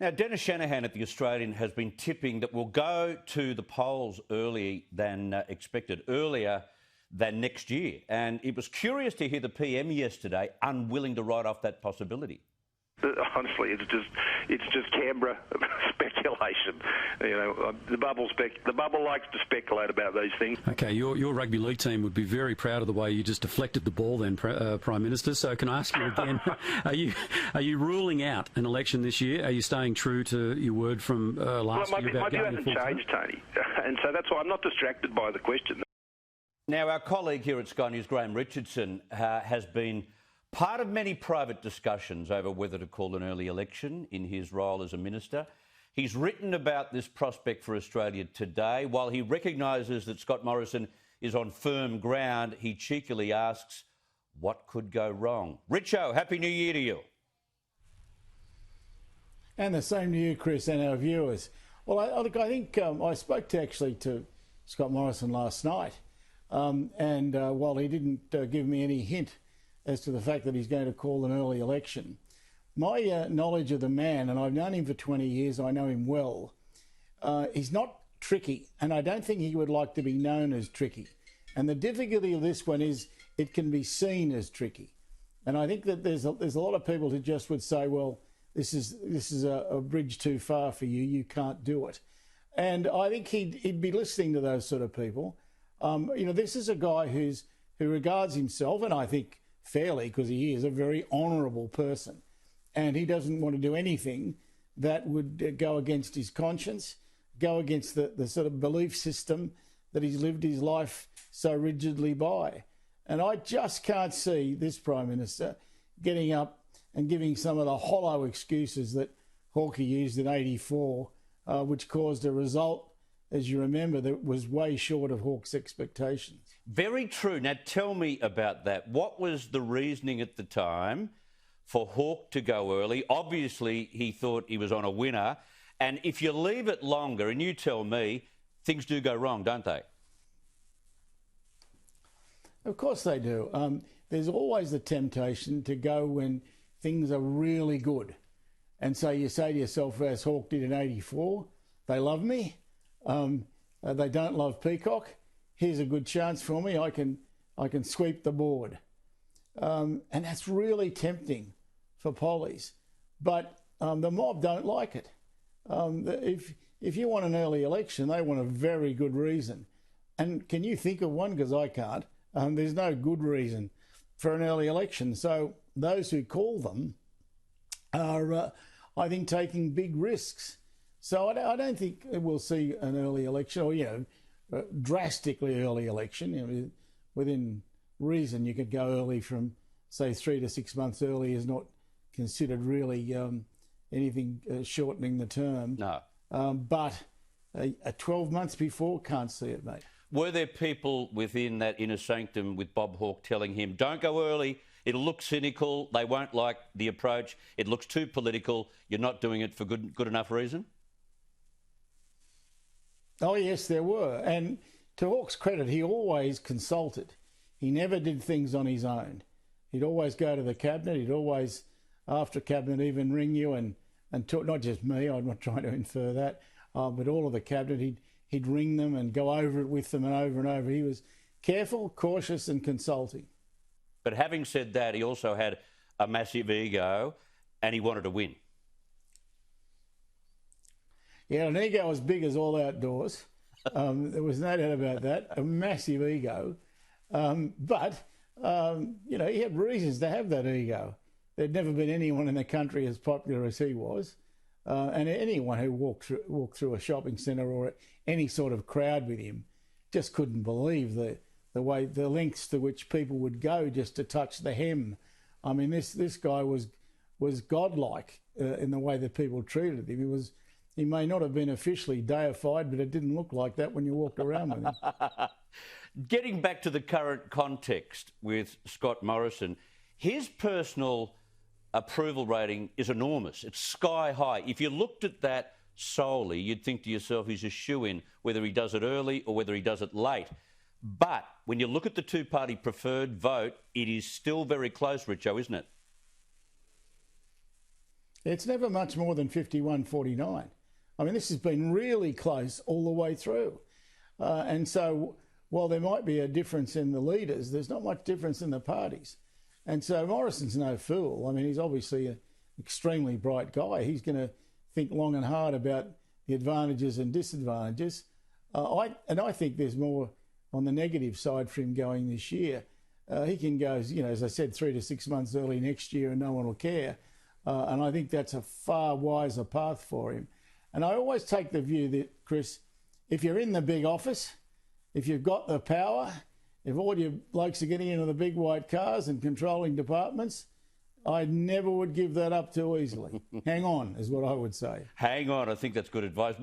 Now, Dennis Shanahan at The Australian has been tipping that we'll go to the polls earlier than expected, earlier than next year. And it was curious to hear the PM yesterday unwilling to write off that possibility. Honestly, it's just Canberra speculation. You know, the bubble likes to speculate about these things. Okay, your rugby league team would be very proud of the way you just deflected the ball then, Prime Minister. So can I ask you again, are you ruling out an election this year? Are you staying true to your word from last year about going my view hasn't changed, Tony, and so that's why I'm not distracted by the question. Now, our colleague here at Sky News, Graham Richardson, has been part of many private discussions over whether to call an early election in his role as a minister. He's written about this prospect for Australia today. While he recognises that Scott Morrison is on firm ground, he cheekily asks, what could go wrong? Richo, Happy New Year to you. And the same to you, Chris, and our viewers. Well, I think I spoke to Scott Morrison last night, and while he didn't give me any hint as to the fact that he's going to call an early election, my knowledge of the man, and I've known him for 20 years, I know him well, he's not tricky, and I don't think he would like to be known as tricky. And the difficulty of this one is it can be seen as tricky. And I think that there's a lot of people who just would say, well, this is a bridge too far for you, you can't do it. And I think he'd be listening to those sort of people. You know, this is a guy who regards himself, and I think fairly, because he is a very honourable person, and he doesn't want to do anything that would go against his conscience, go against the sort of belief system that he's lived his life so rigidly by. And I just can't see this Prime Minister getting up and giving some of the hollow excuses that Hawke used in '84, which caused a result, as you remember, that was way short of Hawke's expectations. Very true. Now, tell me about that. What was the reasoning at the time for Hawke to go early? Obviously, he thought he was on a winner. And if you leave it longer, and you tell me, things do go wrong, don't they? Of course they do. There's always the temptation to go when things are really good. And so you say to yourself, as Hawke did in '84, they love me. They don't love Peacock. Here's a good chance for me. I can sweep the board. And that's really tempting for pollies. But the mob don't like it. If you want an early election, they want a very good reason. And can you think of one? Because I can't. There's no good reason for an early election. So those who call them are, I think, taking big risks. So I don't think we'll see an early election, or, drastically early election. Within reason, you could go early from, say, 3 to 6 months early is not considered really anything shortening the term. No. But 12 months before, can't see it, mate. Were there people within that inner sanctum with Bob Hawke telling him, don't go early, it'll look cynical, they won't like the approach, it looks too political, you're not doing it for good enough reason? Oh, yes, there were. And to Hawke's credit, he always consulted. He never did things on his own. He'd always go to the Cabinet. He'd always, after Cabinet, even ring you and talk, not just me, I'm not trying to infer that, but all of the Cabinet. He'd ring them and go over it with them and over. He was careful, cautious and consulting. But having said that, he also had a massive ego and he wanted to win. Yeah, an ego as big as all outdoors. There was no doubt about that. A massive ego. But he had reasons to have that ego. There'd never been anyone in the country as popular as he was. And anyone who walked through a shopping centre or any sort of crowd with him just couldn't believe the lengths to which people would go just to touch the hem. I mean, this guy was godlike in the way that people treated him. He may not have been officially deified, but it didn't look like that when you walked around with him. Getting back to the current context with Scott Morrison, his personal approval rating is enormous. It's sky high. If you looked at that solely, you'd think to yourself he's a shoo-in, whether he does it early or whether he does it late. But when you look at the two-party preferred vote, it is still very close, Richo, isn't it? It's never much more than 51-49. I mean, this has been really close all the way through. And so while there might be a difference in the leaders, there's not much difference in the parties. And so Morrison's no fool. I mean, he's obviously an extremely bright guy. He's going to think long and hard about the advantages and disadvantages. I think there's more on the negative side for him going this year. He can go, as I said, 3 to 6 months early next year and no one will care. And I think that's a far wiser path for him. And I always take the view that, Chris, if you're in the big office, if you've got the power, if all your blokes are getting into the big white cars and controlling departments, I never would give that up too easily. Hang on, is what I would say. Hang on, I think that's good advice.